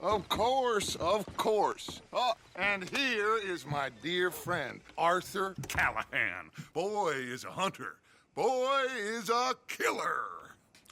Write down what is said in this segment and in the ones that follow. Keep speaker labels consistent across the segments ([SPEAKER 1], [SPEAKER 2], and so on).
[SPEAKER 1] Of course, of course. Oh, and here is my dear friend, Arthur Callahan. Boy is a hunter. Boy is a killer.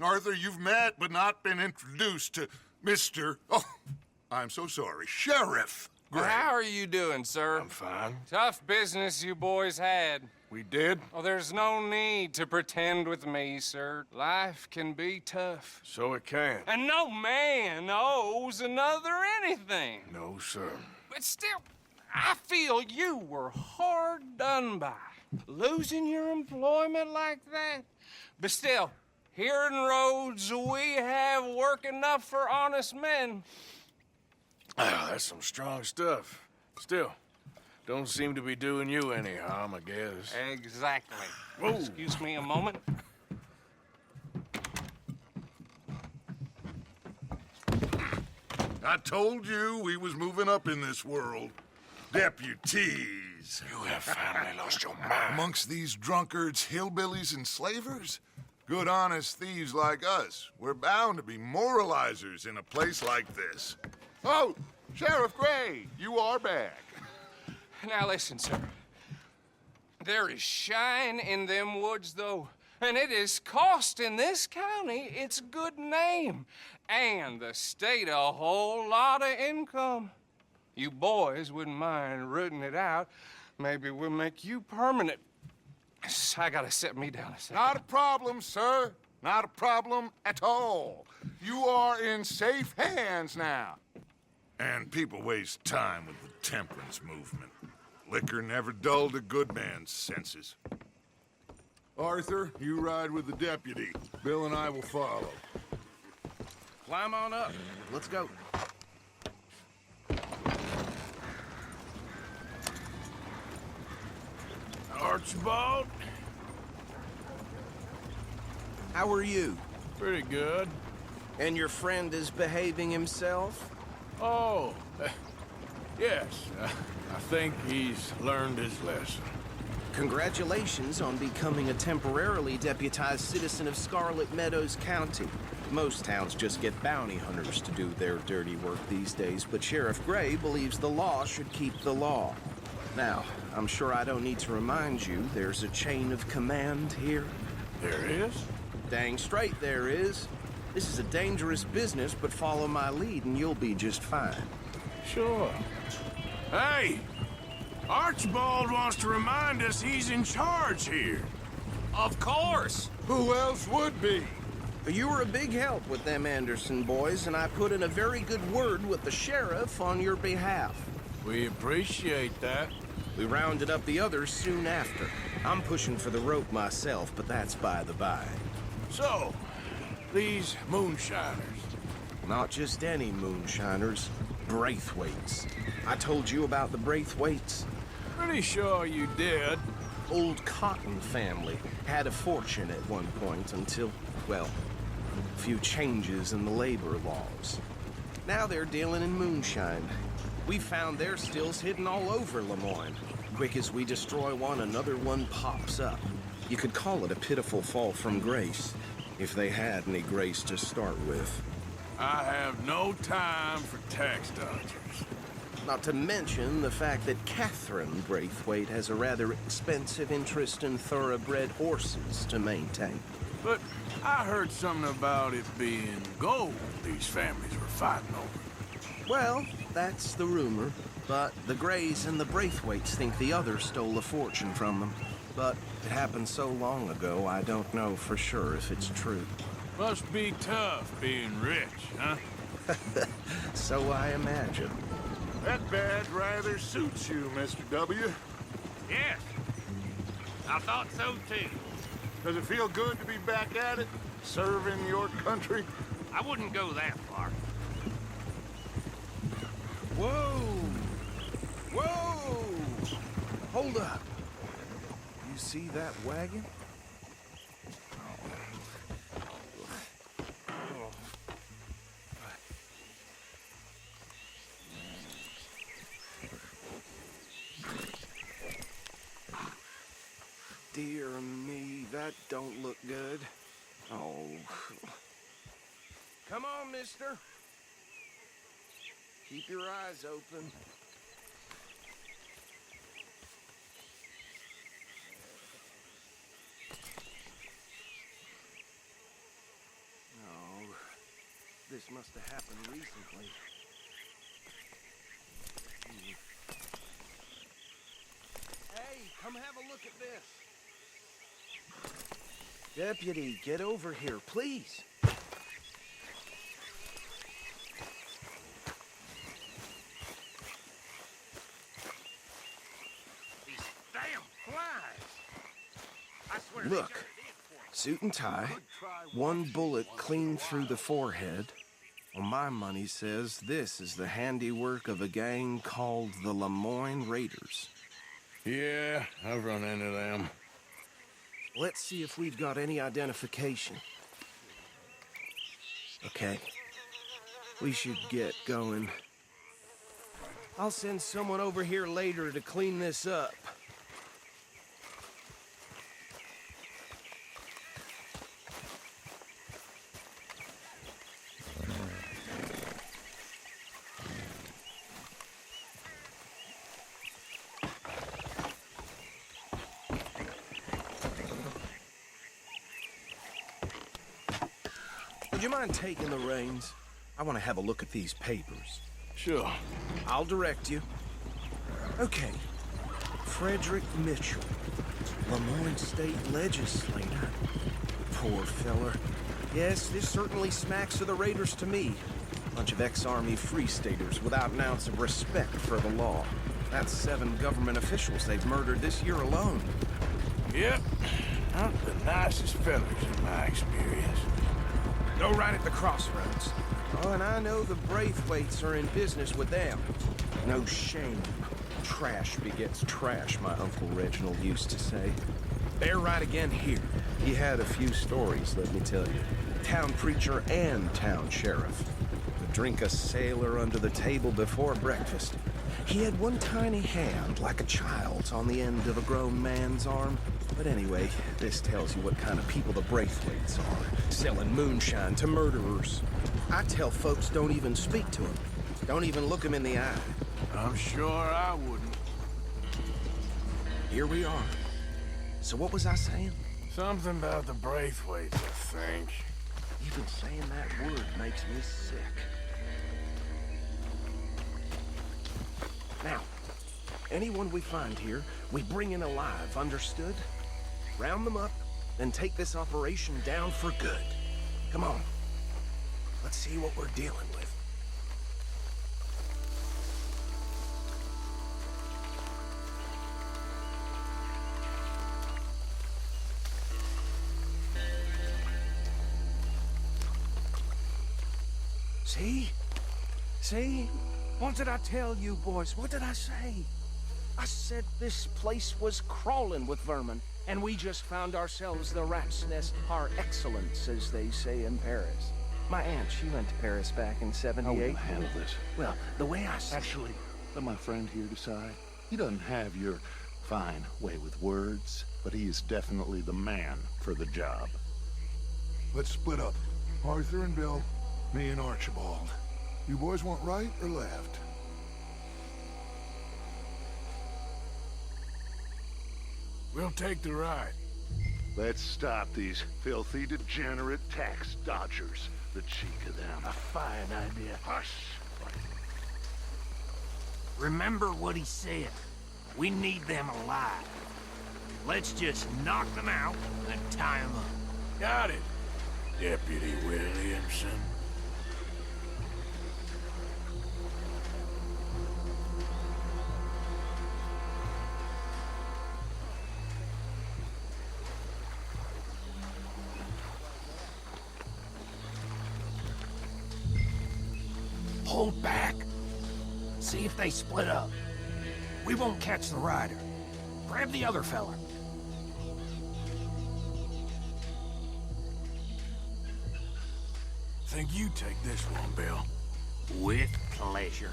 [SPEAKER 1] Arthur, you've met but not been introduced to Mr. Oh, I'm so sorry, Sheriff Gray.
[SPEAKER 2] How are you doing, sir?
[SPEAKER 3] I'm fine.
[SPEAKER 2] Tough business you boys had.
[SPEAKER 3] We did?
[SPEAKER 2] Oh, there's no need to pretend with me, sir. Life can be tough.
[SPEAKER 3] So it can.
[SPEAKER 2] And no man owes another anything.
[SPEAKER 3] No, sir.
[SPEAKER 2] But still, I feel you were hard done by. Losing your employment like that. But still, here in Rhodes, we have work enough for honest men.
[SPEAKER 3] Ah, that's some strong stuff. Still, don't seem to be doing you any harm, I guess.
[SPEAKER 2] Exactly.
[SPEAKER 3] Whoa.
[SPEAKER 2] Excuse me a moment.
[SPEAKER 1] I told you we was moving up in this world. Deputies.
[SPEAKER 3] You have finally lost your mind.
[SPEAKER 1] Amongst these drunkards, hillbillies, and slavers? Good honest thieves like us. We're bound to be moralizers in a place like this. Oh, Sheriff Gray, you are back.
[SPEAKER 2] Now listen, sir. There is shine in them woods, though, and it is costing this county its good name and the state a whole lot of income. You boys wouldn't mind rooting it out. Maybe we'll make you permanent. I gotta set me down a second.
[SPEAKER 1] Not a problem, sir. Not a problem at all. You are in safe hands now. And people waste time with the temperance movement. Liquor never dulled a good man's senses. Arthur, you ride with the deputy. Bill and I will follow.
[SPEAKER 4] Climb on up. Let's go.
[SPEAKER 3] Archibald?
[SPEAKER 4] How are you?
[SPEAKER 3] Pretty good.
[SPEAKER 4] And your friend is behaving himself?
[SPEAKER 3] Oh, yes. I think he's learned his lesson.
[SPEAKER 4] Congratulations on becoming a temporarily deputized citizen of Scarlet Meadows County. Most towns just get bounty hunters to do their dirty work these days, but Sheriff Gray believes the law should keep the law. Now, I'm sure I don't need to remind you there's a chain of command here.
[SPEAKER 3] There is?
[SPEAKER 4] Dang straight there is. This is a dangerous business, but follow my lead and you'll be just fine.
[SPEAKER 3] Sure. Hey! Archibald wants to remind us he's in charge here.
[SPEAKER 2] Of course.
[SPEAKER 1] Who else would be?
[SPEAKER 4] You were a big help with them Anderson boys, and I put in a very good word with the sheriff on your behalf.
[SPEAKER 3] We appreciate that.
[SPEAKER 4] We rounded up the others soon after. I'm pushing for the rope myself, but that's by the by.
[SPEAKER 3] So, these moonshiners.
[SPEAKER 4] Not just any moonshiners, Braithwaites. I told you about the Braithwaites?
[SPEAKER 3] Pretty sure you did.
[SPEAKER 4] Old Cotton family had a fortune at one point until, well, a few changes in the labor laws. Now they're dealing in moonshine. We found their stills hidden all over Lemoyne. Quick as we destroy one, another one pops up. You could call it a pitiful fall from grace, if they had any grace to start with.
[SPEAKER 3] I have no time for tax dodgers.
[SPEAKER 4] Not to mention the fact that Catherine Braithwaite has a rather expensive interest in thoroughbred horses to maintain.
[SPEAKER 3] But I heard something about it being gold these families were fighting over.
[SPEAKER 4] Well, that's the rumor. But the Grays and the Braithwaites think the others stole a fortune from them. But it happened so long ago, I don't know for sure if it's true.
[SPEAKER 3] Must be tough being rich, huh?
[SPEAKER 4] So I imagine.
[SPEAKER 1] That badge rather suits you, Mr. W.
[SPEAKER 5] Yes. I thought so, too.
[SPEAKER 1] Does it feel good to be back at it, serving your country?
[SPEAKER 5] I wouldn't go that far.
[SPEAKER 4] Whoa! Whoa! Hold up. You see that wagon? Dear me, that don't look good. Oh. Come on, mister. Keep your eyes open. No, this must have happened recently. Hey, come have a look at this. Deputy, get over here, please.
[SPEAKER 5] These damn flies! I swear.
[SPEAKER 4] Look, suit and tie, one bullet clean through the forehead. Well, my money says this is the handiwork of a gang called the Lemoyne Raiders.
[SPEAKER 3] Yeah, I've run into them.
[SPEAKER 4] Let's see if we've got any identification. Okay. We should get going. I'll send someone over here later to clean this up. Would you mind taking the reins? I want to have a look at these papers.
[SPEAKER 3] Sure.
[SPEAKER 4] I'll direct you. Okay. Frederick Mitchell, Lemoyne State Legislator. Poor feller. Yes, this certainly smacks of the Raiders to me. Bunch of ex-Army Free Staters without an ounce of respect for the law. That's 7 government officials they've murdered this year alone.
[SPEAKER 3] Yep. Not the nicest fellas in my experience.
[SPEAKER 4] Go right at the crossroads. Oh, and I know the Braithwaites are in business with them. No shame. Trash begets trash, my Uncle Reginald used to say. They're right again here. He had a few stories, let me tell you. Town preacher and town sheriff. Would drink a sailor under the table before breakfast. He had one tiny hand, like a child's, on the end of a grown man's arm. But anyway, this tells you what kind of people the Braithwaites are. Selling moonshine to murderers. I tell folks don't even speak to them. Don't even look them in the eye.
[SPEAKER 3] I'm sure I wouldn't.
[SPEAKER 4] Here we are. So what was I saying?
[SPEAKER 3] Something about the Braithwaites, I think.
[SPEAKER 4] Even saying that word makes me sick. Now, anyone we find here, we bring in alive, understood? Round them up, then take this operation down for good. Come on. Let's see what we're dealing with. See? See? What did I tell you, boys? What did I say? I said this place was crawling with vermin, and we just found ourselves the rat's nest par excellence, as they say in Paris. My aunt, she went to Paris back in '78.
[SPEAKER 6] How will you handle this?
[SPEAKER 4] Well, the way I see
[SPEAKER 6] Actually, let my friend here decide. He doesn't have your fine way with words, but he is definitely the man for the job.
[SPEAKER 7] Let's split up. Arthur and Bill, me and Archibald. You boys want right or left?
[SPEAKER 3] We'll take the ride.
[SPEAKER 6] Let's stop these filthy, degenerate tax dodgers. The cheek of them.
[SPEAKER 5] A fine idea.
[SPEAKER 6] Hush!
[SPEAKER 5] Remember what he said. We need them alive. Let's just knock them out and tie them up.
[SPEAKER 3] Got it, Deputy Williamson.
[SPEAKER 5] Hold back. See if they split up. We won't catch the rider. Grab the other fella.
[SPEAKER 3] Think you take this one, Bill.
[SPEAKER 5] With pleasure.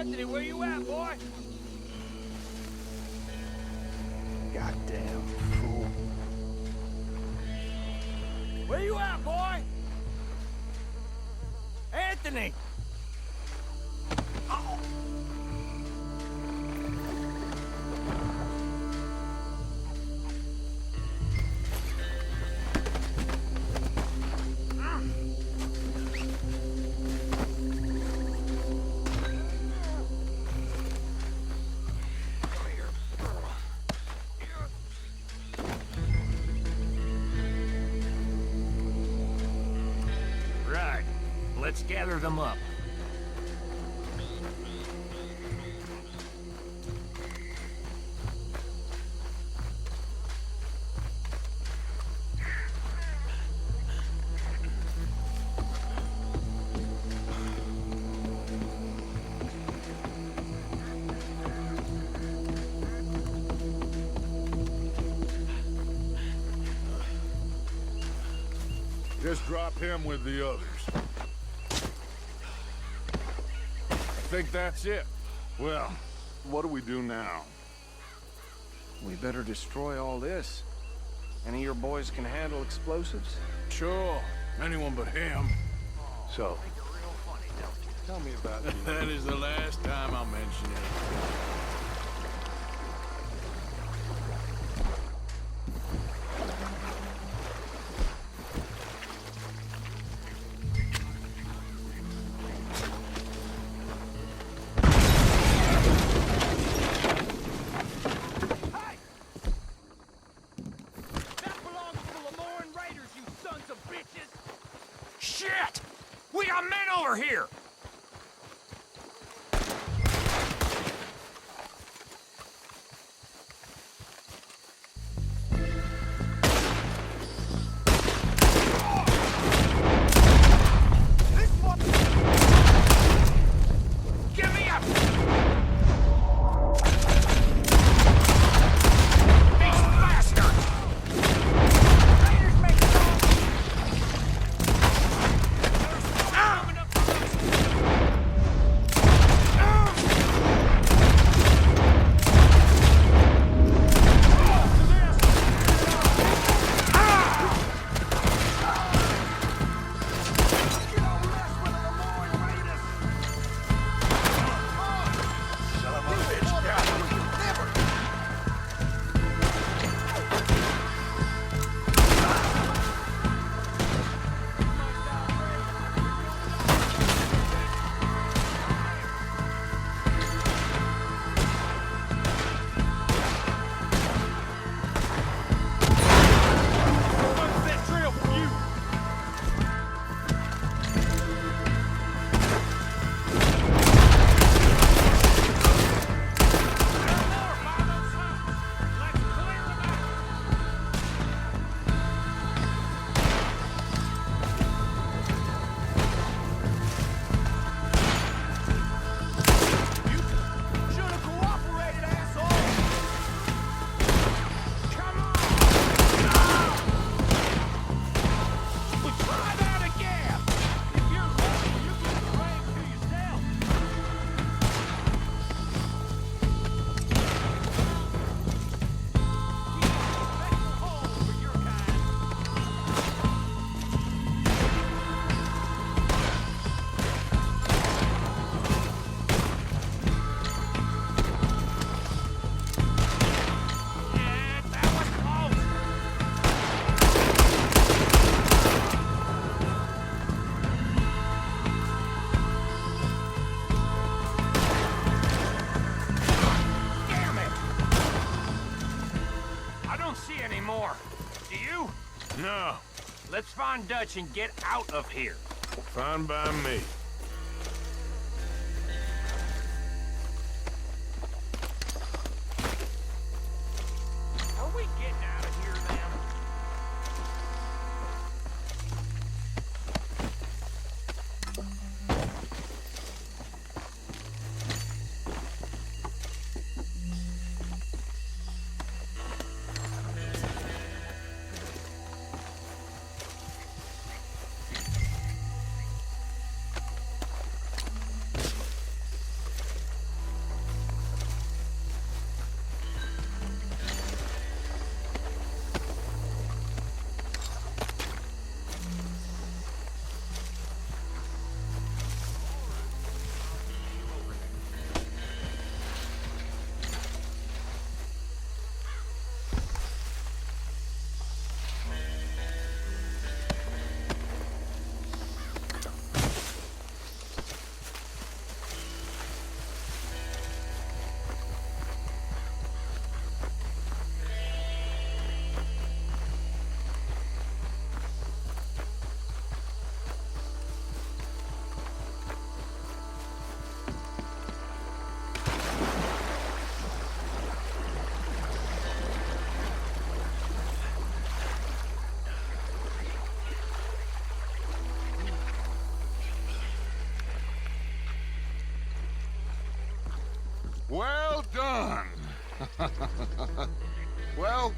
[SPEAKER 5] Anthony, where you at, boy?
[SPEAKER 4] Goddamn fool.
[SPEAKER 5] Where you at, boy? Anthony! Oh. Right. Let's gather them up.
[SPEAKER 1] Just drop him with the others. I think that's it.
[SPEAKER 6] Well, what do we do now?
[SPEAKER 4] We better destroy all this. Any of your boys can handle explosives?
[SPEAKER 3] Sure. Anyone but him.
[SPEAKER 6] So, tell me about it.
[SPEAKER 3] That is the last time I'll mention it.
[SPEAKER 5] That belongs to the Lemoran Raiders, you sons of bitches! Shit! We got men over here! Get me up! These bastards! Raiders make it all! Coming up that trail from you!
[SPEAKER 3] No.
[SPEAKER 5] Let's find Dutch and get out of here.
[SPEAKER 3] Fine by me.
[SPEAKER 5] Are we getting out of here then?
[SPEAKER 1] Well done. Well,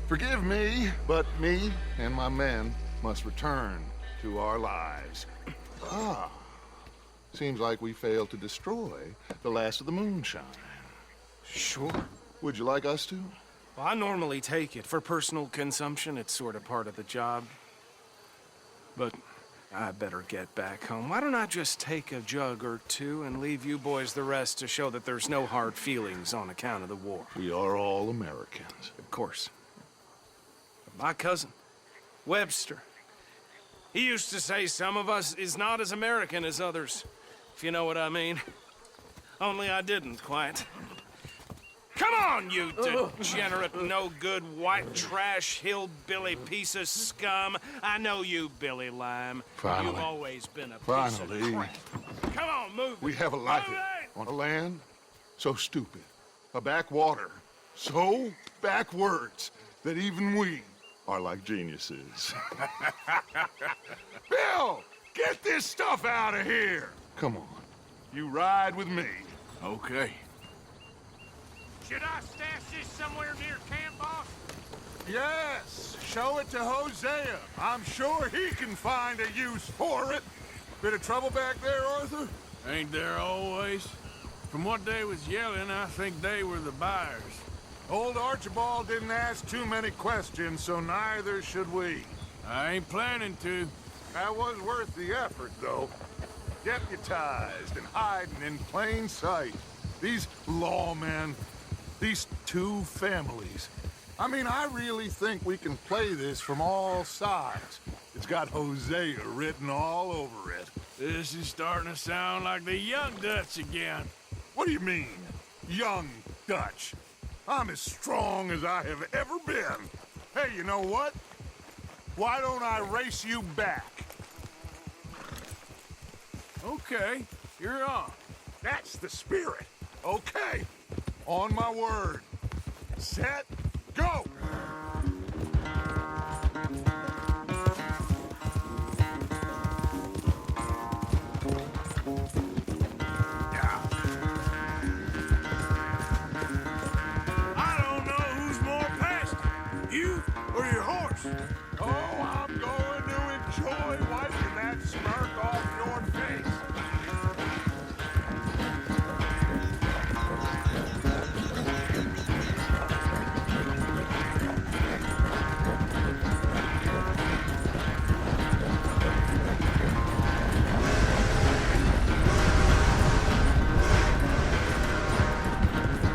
[SPEAKER 1] forgive me, but me and my men must return to our lives. Ah, seems like we failed to destroy the last of the moonshine.
[SPEAKER 4] Sure.
[SPEAKER 1] Would you like us to?
[SPEAKER 4] Well, I normally take it. For personal consumption, it's sort of part of the job. But I better get back home. Why don't I just take a jug or two and leave you boys the rest to show that there's no hard feelings on account of the war?
[SPEAKER 1] We are all Americans.
[SPEAKER 4] Of course. But my cousin, Webster, he used to say some of us is not as American as others, if you know what I mean. Only I didn't quite. Come on, you degenerate, no-good, white trash, hillbilly piece of scum. I know you, Billy Lime.
[SPEAKER 1] Finally.
[SPEAKER 4] You've always been a piece
[SPEAKER 1] Finally.
[SPEAKER 4] of crap. Come on, move
[SPEAKER 1] We
[SPEAKER 4] it.
[SPEAKER 1] have a life
[SPEAKER 4] Move it!
[SPEAKER 1] on a land so stupid, a backwater so backwards that even we are like geniuses. Bill, get this stuff out of here. Come on, you ride with me.
[SPEAKER 3] Okay.
[SPEAKER 5] Should I stash this somewhere near camp, boss?
[SPEAKER 1] Yes, show it to Hosea. I'm sure he can find a use for it. Bit of trouble back there, Arthur?
[SPEAKER 3] Ain't there always? From what they was yelling, I think they were the buyers.
[SPEAKER 1] Old Archibald didn't ask too many questions, so neither should we.
[SPEAKER 3] I ain't planning to.
[SPEAKER 1] That was worth the effort, though. Deputized and hiding in plain sight. These lawmen, these two families. I mean, I really think we can play this from all sides. It's got Hosea written all over it.
[SPEAKER 3] This is starting to sound like the Young Dutch again.
[SPEAKER 1] What do you mean, young Dutch? I'm as strong as I have ever been. Hey, you know what? Why don't I race you back?
[SPEAKER 3] Okay, you're on.
[SPEAKER 1] That's the spirit. Okay, on my word. Set, go!
[SPEAKER 3] I don't know who's more past, you or your horse.
[SPEAKER 1] Oh, I'm going to enjoy wiping that smirk off your face.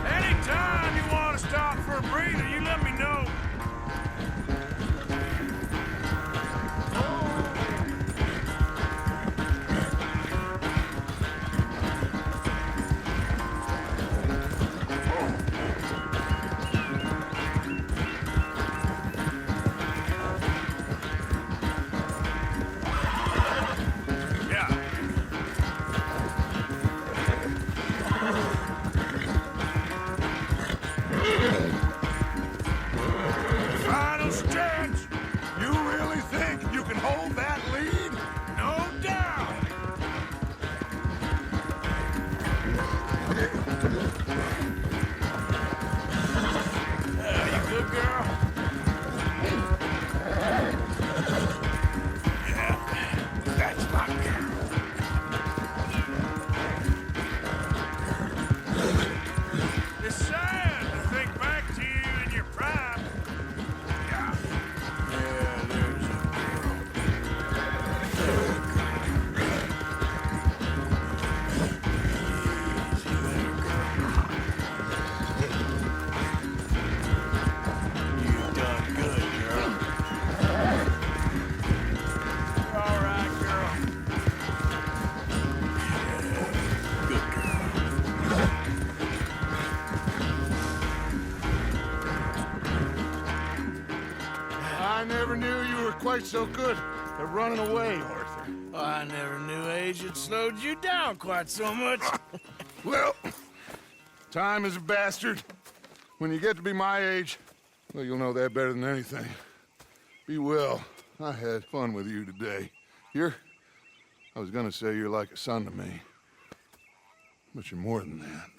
[SPEAKER 3] Anytime you want to stop for a breather, you let me know. Yeah. Final stretch.
[SPEAKER 1] You really think you can hold that lead?
[SPEAKER 3] No doubt. You good, girl? Yeah, that's my girl. It's sad to think back to you in your prime. Yeah. Yeah, there's a girl. You've done good, girl. You're all right, girl. Yeah, good girl.
[SPEAKER 1] I never knew you were quite so good at running away, Arthur.
[SPEAKER 3] I never knew age had slowed you down quite so much.
[SPEAKER 1] Well, time is a bastard. When you get to be my age, well, you'll know that better than anything. Be well. I had fun with you today. I was gonna say you're like a son to me, but you're more than that.